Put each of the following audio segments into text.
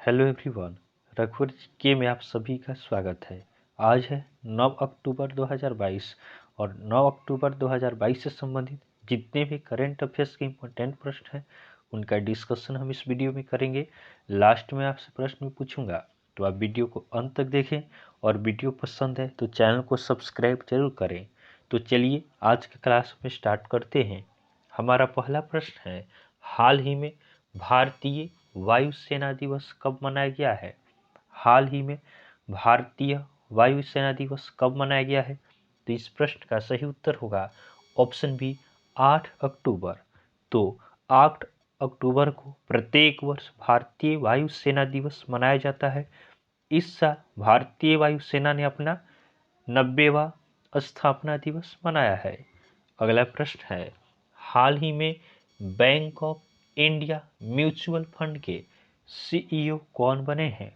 Hello everyone. रघुवर के में आप सभी का स्वागत है। आज है 9 अक्टूबर 2022 और 9 अक्टूबर 2022 से संबंधित जितने भी करंट अफेयर्स के इम्पोर्टेंट प्रश्न हैं उनका डिस्कशन हम इस वीडियो में करेंगे। लास्ट में आपसे प्रश्न पूछूंगा तो आप वीडियो को अंत तक देखें और वीडियो पसंद है तो चैनल को सब्सक्राइब जरूर करें। तो चलिए आज के क्लास में स्टार्ट करते हैं। हमारा पहला प्रश्न है, हाल ही में भारतीय वायुसेना दिवस कब मनाया गया है? हाल ही में भारतीय वायुसेना दिवस कब मनाया गया है? तो इस प्रश्न का सही उत्तर होगा ऑप्शन बी 8 अक्टूबर। तो 8 अक्टूबर को प्रत्येक वर्ष भारतीय वायुसेना दिवस मनाया जाता है। इस साल भारतीय वायुसेना ने अपना 90वां स्थापना दिवस मनाया है। अगला प्रश्न है, हाल ही में bank of India mutual fund के सीईओ कौन बने हैं?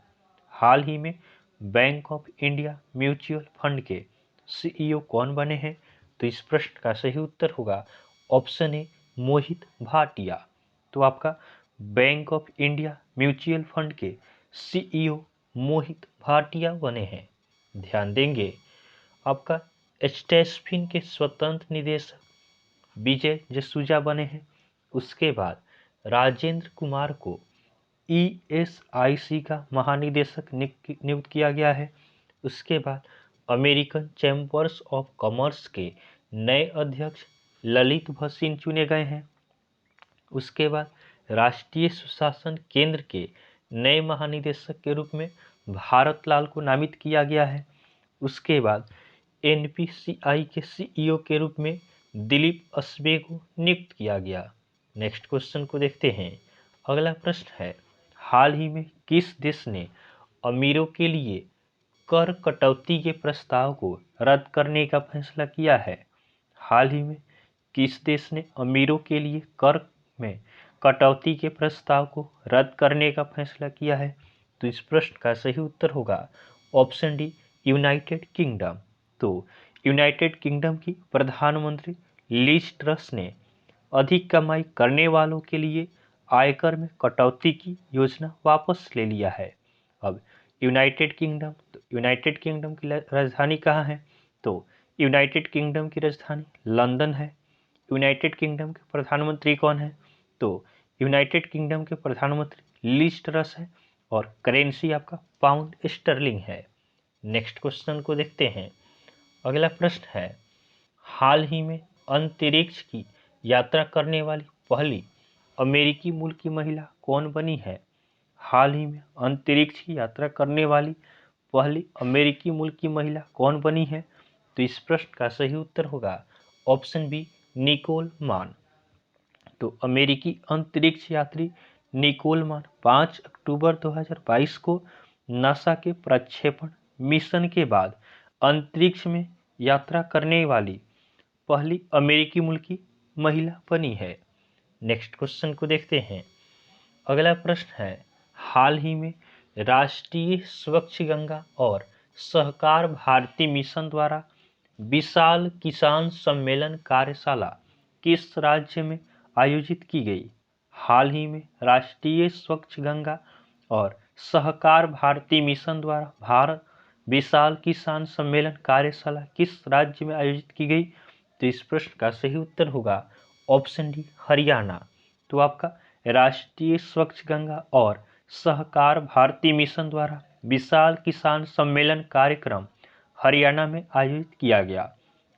हाल ही में bank of India mutual fund के सीईओ कौन बने हैं? तो इस प्रश्न का सही उत्तर होगा ऑप्शन ए मोहित भाटिया। तो आपका bank of India mutual fund के सीईओ मोहित भाटिया बने हैं। ध्यान देंगे, आपका स्टेसफिन के स्वतंत्र निदेशक विजय जसूजा बने हैं। उसके बाद राजेंद्र कुमार को ईएसआईसी का महानिदेशक नियुक्त किया गया है। उसके बाद अमेरिकन चैम्बर्स ऑफ कॉमर्स के नए अध्यक्ष ललित भसीन चुने गए हैं। उसके बाद राष्ट्रीय सुशासन केंद्र के नए महानिदेशक के रूप में भारत लाल को नामित किया गया है। उसके बाद एनपीसीआई के सीईओ के रूप में दिलीप अस्बे को नियुक्त किया गया। नेक्स्ट क्वेश्चन को देखते हैं। अगला प्रश्न है, हाल ही में किस देश ने अमीरों के लिए कर कटौती के प्रस्ताव को रद्द करने का फैसला किया है? हाल ही में किस देश ने अमीरों के लिए कर में कटौती के प्रस्ताव को रद्द करने का फैसला किया है? तो इस प्रश्न का सही उत्तर होगा ऑप्शन डी यूनाइटेड किंगडम। तो यूनाइटेड किंगडम की प्रधानमंत्री लीज ट्रस ने अधिक कमाई करने वालों के लिए आयकर में कटौती की योजना वापस ले लिया है। अब यूनाइटेड किंगडम की राजधानी कहाँ है? तो यूनाइटेड किंगडम की राजधानी लंदन है। यूनाइटेड किंगडम के प्रधानमंत्री कौन है? तो यूनाइटेड किंगडम के प्रधानमंत्री लीज ट्रस है और करेंसी आपका पाउंड स्टर्लिंग है। नेक्स्ट क्वेश्चन को देखते हैं। अगला प्रश्न है, हाल ही में अंतरिक्ष की यात्रा करने वाली पहली अमेरिकी मूल की महिला कौन बनी है? हाल ही में अंतरिक्ष की यात्रा करने वाली पहली अमेरिकी मूल की महिला कौन बनी है? तो इस प्रश्न का सही उत्तर होगा ऑप्शन बी निकोल मान। तो अमेरिकी अंतरिक्ष यात्री निकोल मान 5 अक्टूबर 2022 को नासा के प्रक्षेपण मिशन के बाद अंतरिक्ष में यात्रा करने वाली पहली अमेरिकी मूल की महिला बनी है। नेक्स्ट क्वेश्चन को देखते हैं। अगला प्रश्न है, हाल ही में राष्ट्रीय स्वच्छ गंगा और सहकार भारती मिशन द्वारा विशाल किसान सम्मेलन कार्यशाला किस राज्य में आयोजित की गई? हाल ही में राष्ट्रीय स्वच्छ गंगा और सहकार भारती मिशन द्वारा भारत विशाल किसान सम्मेलन कार्यशाला किस राज्य में आयोजित की गई? तो इस प्रश्न का सही उत्तर होगा ऑप्शन डी हरियाणा। तो आपका राष्ट्रीय स्वच्छ गंगा और सहकार भारती मिशन द्वारा विशाल किसान सम्मेलन कार्यक्रम हरियाणा में आयोजित किया गया।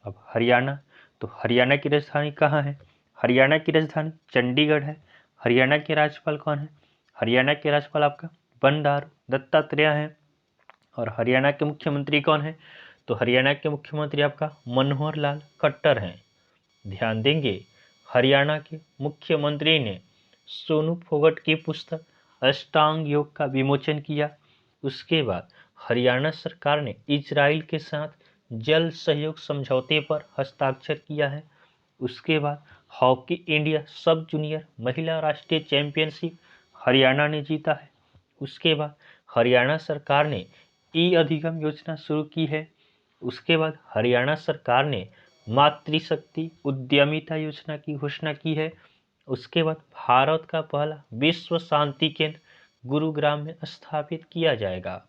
अब हरियाणा, तो हरियाणा की राजधानी कहाँ है? हरियाणा की राजधानी चंडीगढ़ है। हरियाणा के राज्यपाल कौन है? हरियाणा के राज्यपाल आपका बंडारू दत्तात्रेय हैं। और हरियाणा के मुख्यमंत्री कौन है? तो हरियाणा के मुख्यमंत्री आपका मनोहर लाल खट्टर हैं। ध्यान देंगे, हरियाणा के मुख्यमंत्री ने सोनू फोगट की पुस्तक अष्टांग योग का विमोचन किया। उसके बाद हरियाणा सरकार ने इजराइल के साथ जल सहयोग समझौते पर हस्ताक्षर किया है। उसके बाद हॉकी इंडिया सब जूनियर महिला राष्ट्रीय चैंपियनशिप हरियाणा ने जीता है। उसके बाद हरियाणा सरकार ने ई अधिगम योजना शुरू की है। उसके बाद हरियाणा सरकार ने मातृशक्ति उद्यमिता योजना की घोषणा की है। उसके बाद भारत का पहला विश्व शांति केंद्र गुरुग्राम में स्थापित किया जाएगा।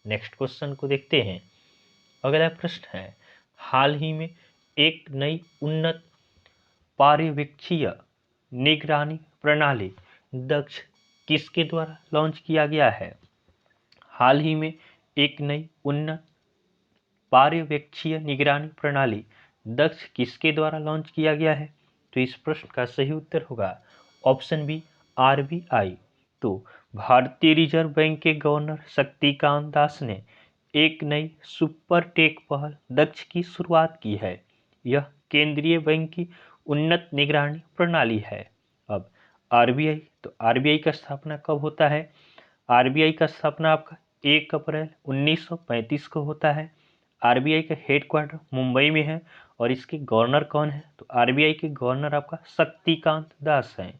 नेक्स्ट क्वेश्चन को देखते हैं। अगला प्रश्न है, हाल ही में एक नई उन्नत पर्यवेक्षीय निगरानी प्रणाली दक्ष किसके द्वारा लॉन्च किया गया है? हाल ही में एक नई उन्नत पर्यवेक्षीय निगरानी प्रणाली दक्ष किसके द्वारा लॉन्च किया गया है? तो इस प्रश्न का सही उत्तर होगा ऑप्शन बी, आरबीआई। तो भारतीय रिजर्व बैंक के गवर्नर शक्तिकांत दास ने एक नई सुपर टेक पहल दक्ष की शुरुआत की है। यह केंद्रीय बैंक की उन्नत निगरानी प्रणाली है। अब आरबीआई, तो आरबीआई का स्थापना कब होता है? आरबीआई का स्थापना आपका 1 अप्रैल 1935 को होता है। आरबीआई का हेडक्वार्टर मुंबई में है और इसके गवर्नर कौन है? तो आरबीआई के गवर्नर आपका शक्तिकांत दास हैं।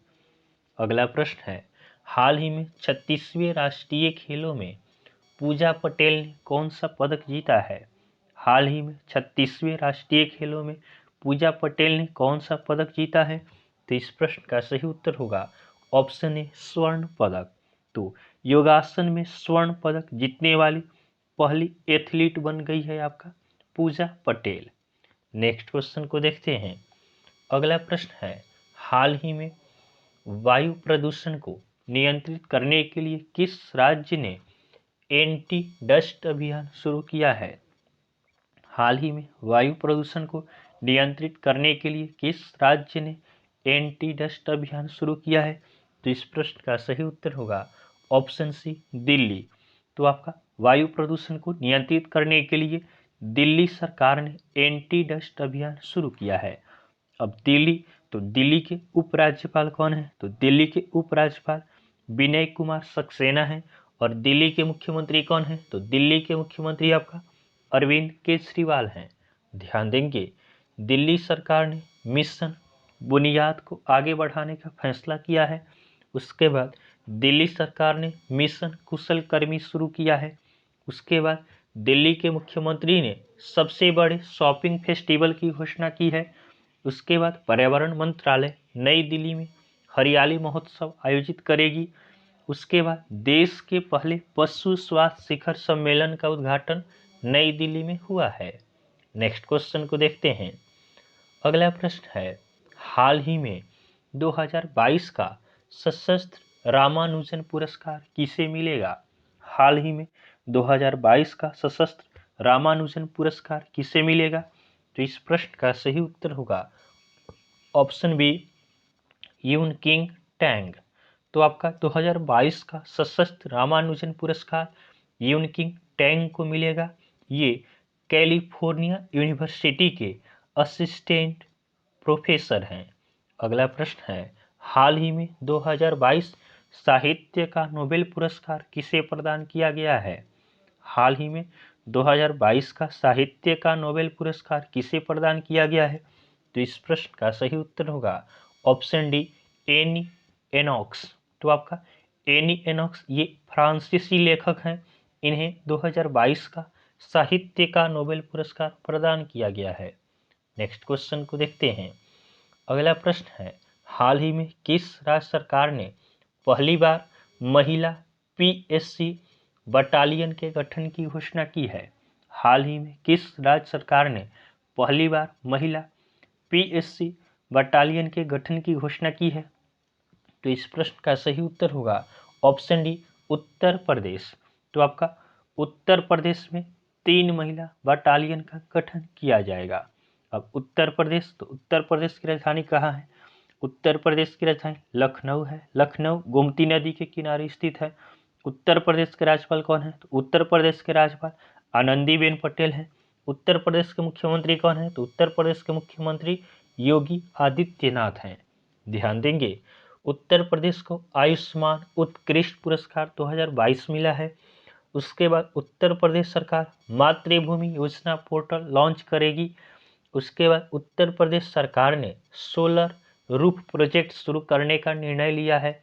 अगला प्रश्न है, हाल ही में 36वें राष्ट्रीय खेलों में पूजा पटेल ने कौन सा पदक जीता है? हाल ही में 36वें राष्ट्रीय खेलों में पूजा पटेल ने कौन सा पदक जीता है? तो इस प्रश्न का सही उत्तर होगा ऑप्शन ए, स्वर्ण पदक। तो योगासन में स्वर्ण पदक जीतने वाली पहली एथलीट बन गई है आपका पूजा पटेल। नेक्स्ट क्वेश्चन को देखते हैं। अगला प्रश्न है, हाल ही में वायु प्रदूषण को नियंत्रित करने के लिए किस राज्य ने एंटी डस्ट अभियान शुरू किया है? हाल ही में वायु प्रदूषण को नियंत्रित करने के लिए किस राज्य ने एंटी डस्ट अभियान शुरू किया है? तो इस प्रश्न का सही उत्तर होगा ऑप्शन सी, दिल्ली। तो आपका वायु प्रदूषण को नियंत्रित करने के लिए दिल्ली सरकार ने एंटी डस्ट अभियान शुरू किया है। अब दिल्ली, तो दिल्ली के उपराज्यपाल कौन है? तो दिल्ली के उपराज्यपाल विनय कुमार सक्सेना है। और दिल्ली के मुख्यमंत्री कौन है? तो दिल्ली के मुख्यमंत्री आपका अरविंद केजरीवाल हैं। ध्यान देंगे, दिल्ली सरकार ने मिशन बुनियाद को आगे बढ़ाने का फैसला किया है। उसके बाद दिल्ली सरकार ने मिशन कुशल कर्मी शुरू किया है। उसके बाद दिल्ली के मुख्यमंत्री ने सबसे बड़े शॉपिंग फेस्टिवल की घोषणा की है। उसके बाद पर्यावरण मंत्रालय नई दिल्ली में हरियाली महोत्सव आयोजित करेगी। उसके बाद देश के पहले पशु स्वास्थ्य शिखर सम्मेलन का उद्घाटन नई दिल्ली में हुआ है। नेक्स्ट क्वेश्चन को देखते हैं। अगला प्रश्न है, हाल ही में 2022 का सशस्त्र रामानुजन पुरस्कार किसे मिलेगा? हाल ही में 2022 का सशस्त्र रामानुजन पुरस्कार किसे मिलेगा? तो इस प्रश्न का सही उत्तर होगा ऑप्शन बी, यून किंग टैंग। तो आपका 2022 का सशस्त्र रामानुजन पुरस्कार यून किंग टैंग को मिलेगा। ये कैलिफोर्निया यूनिवर्सिटी के असिस्टेंट प्रोफेसर हैं। अगला प्रश्न है, हाल ही में 2022 साहित्य का नोबेल पुरस्कार किसे प्रदान किया गया है? हाल ही में 2022 का साहित्य का नोबेल पुरस्कार किसे प्रदान किया गया है? तो इस प्रश्न का सही उत्तर होगा ऑप्शन डी, एनी एनॉक्स। तो आपका एनी एनॉक्स ये फ्रांसीसी लेखक हैं। इन्हें 2022 का साहित्य का नोबेल पुरस्कार प्रदान किया गया है। नेक्स्ट क्वेश्चन को देखते हैं। अगला प्रश्न है, हाल ही में किस राज्य सरकार ने पहली बार महिला पीएससी बटालियन के गठन की घोषणा की है? हाल ही में किस राज्य सरकार ने पहली बार महिला पीएससी बटालियन के गठन की घोषणा की है? तो इस प्रश्न का सही उत्तर होगा ऑप्शन डी, उत्तर प्रदेश। तो आपका उत्तर प्रदेश में 3 महिला बटालियन का गठन किया जाएगा। अब उत्तर प्रदेश, तो उत्तर प्रदेश की राजधानी कहाँ है? उत्तर प्रदेश की राजधानी लखनऊ है। लखनऊ गोमती नदी के किनारे स्थित है। उत्तर प्रदेश के राज्यपाल कौन है? तो उत्तर प्रदेश के राज्यपाल आनंदीबेन पटेल हैं। उत्तर प्रदेश के मुख्यमंत्री कौन है? तो उत्तर प्रदेश के मुख्यमंत्री योगी आदित्यनाथ हैं। ध्यान देंगे, उत्तर प्रदेश को आयुष्मान उत्कृष्ट पुरस्कार 2022 मिला है। उसके बाद उत्तर प्रदेश सरकार मातृभूमि योजना पोर्टल लॉन्च करेगी। उसके बाद उत्तर प्रदेश सरकार ने सोलर रूफ प्रोजेक्ट शुरू करने का निर्णय लिया है।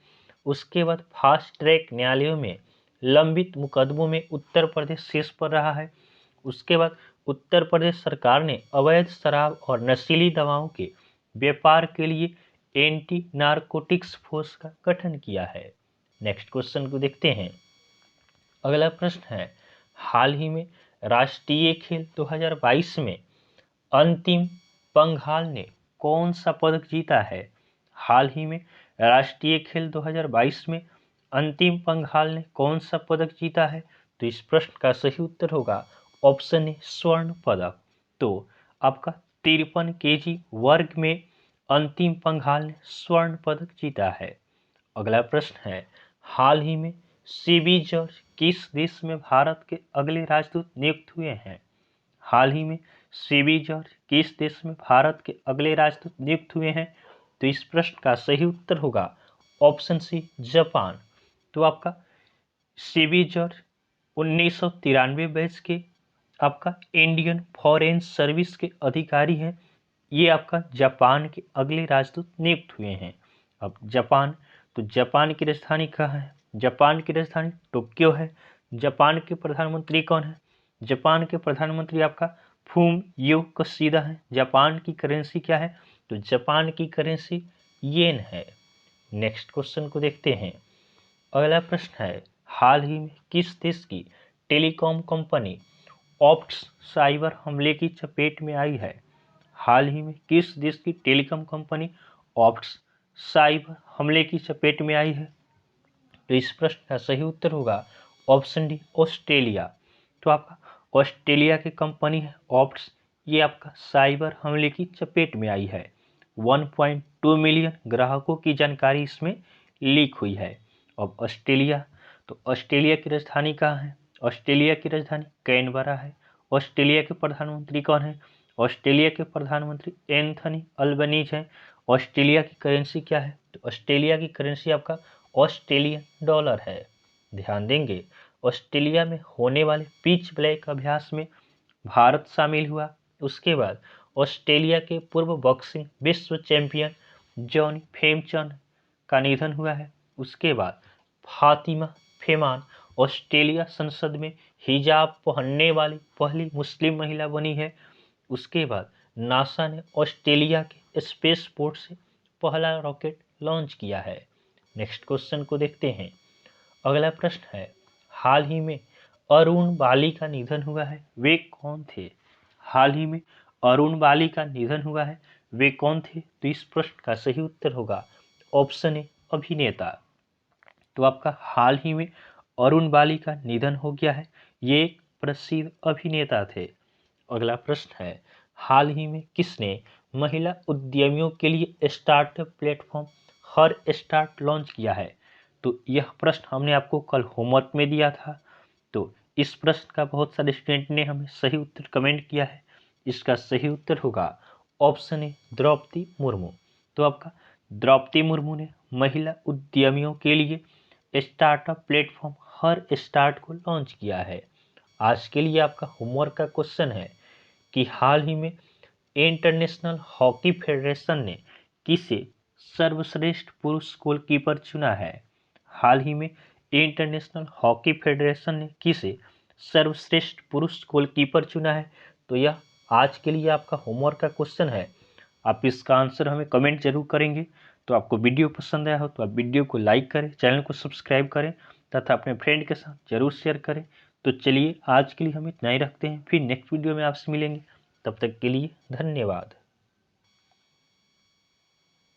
उसके बाद फास्ट ट्रैक न्यायालयों में लंबित मुकदमों में उत्तर प्रदेश शीर्ष पर रहा है। उसके बाद उत्तर प्रदेश सरकार ने अवैध शराब और नशीली दवाओं के व्यापार के लिए एंटी नारकोटिक्स फोर्स का गठन किया है। नेक्स्ट क्वेश्चन को देखते हैं। अगला प्रश्न है, हाल ही में राष्ट्रीय खेल 2022 में अंतिम पंघाल ने कौन सा पदक जीता है? हाल ही में राष्ट्रीय खेल 2022 में अंतिम पंघाल ने कौन सा पदक जीता है? तो इस प्रश्न का सही उत्तर होगा ऑप्शन ए स्वर्ण पदक। तो आपका 53 kg वर्ग में अंतिम पंघाल ने स्वर्ण पदक जीता है। अगला प्रश्न है, हाल ही में सीबी जॉर्ज किस देश में भारत के अगले राजदूत नियुक्त हुए हैं? हाल ही में सीबी जॉर्ज किस देश में भारत के अगले राजदूत नियुक्त हुए हैं? तो इस प्रश्न का सही उत्तर होगा ऑप्शन सी जापान। तो आपका सीबी जॉर्ज 1993 बैच के आपका इंडियन फॉरेन सर्विस के अधिकारी हैं। ये आपका जापान के अगले राजदूत नियुक्त हुए हैं। अब जापान, तो जापान की राजधानी कहाँ है? जापान की राजधानी टोक्यो है। जापान के प्रधानमंत्री कौन है? जापान के प्रधानमंत्री आपका फूमियो किशिदा है। जापान की करेंसी क्या है? तो जापान की करेंसी येन है। नेक्स्ट क्वेश्चन को देखते हैं। अगला प्रश्न है, हाल ही में किस देश की टेलीकॉम कंपनी ऑप्ट्स साइबर हमले की चपेट में आई है? हाल ही में किस देश की टेलीकॉम कंपनी ऑप्ट्स साइबर हमले की चपेट में आई है? तो इस प्रश्न का सही उत्तर होगा ऑप्शन डी ऑस्ट्रेलिया। तो आपका ऑस्ट्रेलिया की कंपनी है ऑप्ट्स, ये आपका साइबर हमले की चपेट में आई है। 1.2 मिलियन ग्राहकों की जानकारी इसमें लीक हुई है। अब ऑस्ट्रेलिया, तो ऑस्ट्रेलिया की राजधानी कहाँ है? ऑस्ट्रेलिया की राजधानी कैनबरा है। ऑस्ट्रेलिया के प्रधानमंत्री कौन है? ऑस्ट्रेलिया के प्रधानमंत्री एंथनी अल्बनीज हैं। ऑस्ट्रेलिया की करेंसी क्या है? तो ऑस्ट्रेलिया की करेंसी आपका ऑस्ट्रेलियन डॉलर है। ध्यान देंगे, ऑस्ट्रेलिया में होने वाले पिच ब्लैक अभ्यास में भारत शामिल हुआ। उसके बाद ऑस्ट्रेलिया के पूर्व बॉक्सिंग विश्व चैंपियन जॉनी फेमचंद का निधन हुआ है। उसके बाद फातिमा फेमान ऑस्ट्रेलिया संसद में हिजाब पहनने वाली पहली मुस्लिम महिला बनी है। उसके बाद नासा ने ऑस्ट्रेलिया के स्पेस पोर्ट से पहला रॉकेट लॉन्च किया है। नेक्स्ट क्वेश्चन को देखते हैं। अगला प्रश्न है, हाल ही में अरुण बाली का निधन हुआ है, वे कौन थे? हाल ही में अरुण बाली का निधन हुआ है, वे कौन थे? तो इस प्रश्न का सही उत्तर होगा ऑप्शन ए अभिनेता। तो आपका हाल ही में अरुण बाली का निधन हो गया है, ये एक प्रसिद्ध अभिनेता थे। अगला प्रश्न है, हाल ही में किसने महिला उद्यमियों के लिए स्टार्टअप प्लेटफॉर्म हर स्टार्ट लॉन्च किया है? तो यह प्रश्न हमने आपको कल होमवर्क में दिया था। तो इस प्रश्न का बहुत सारे स्टूडेंट ने हमें सही उत्तर कमेंट किया है। इसका सही उत्तर होगा ऑप्शन ए द्रौपदी मुर्मू। तो आपका द्रौपदी मुर्मू ने महिला उद्यमियों के लिए स्टार्टअप प्लेटफॉर्म हर स्टार्ट को लॉन्च किया है। आज के लिए आपका होमवर्क का क्वेश्चन है कि हाल ही में इंटरनेशनल हॉकी फेडरेशन ने किसे सर्वश्रेष्ठ पुरुष गोलकीपर चुना है? हाल ही में इंटरनेशनल हॉकी फेडरेशन ने किसे सर्वश्रेष्ठ पुरुष गोलकीपर चुना है? तो यह आज के लिए आपका होमवर्क का क्वेश्चन है। आप इसका आंसर हमें कमेंट जरूर करेंगे। तो आपको वीडियो पसंद आया हो तो आप वीडियो को लाइक करें, चैनल को सब्सक्राइब करें तथा अपने फ्रेंड के साथ जरूर शेयर करें। तो चलिए आज के लिए हम इतना ही रखते हैं, फिर नेक्स्ट वीडियो में आपसे मिलेंगे। तब तक के लिए धन्यवाद।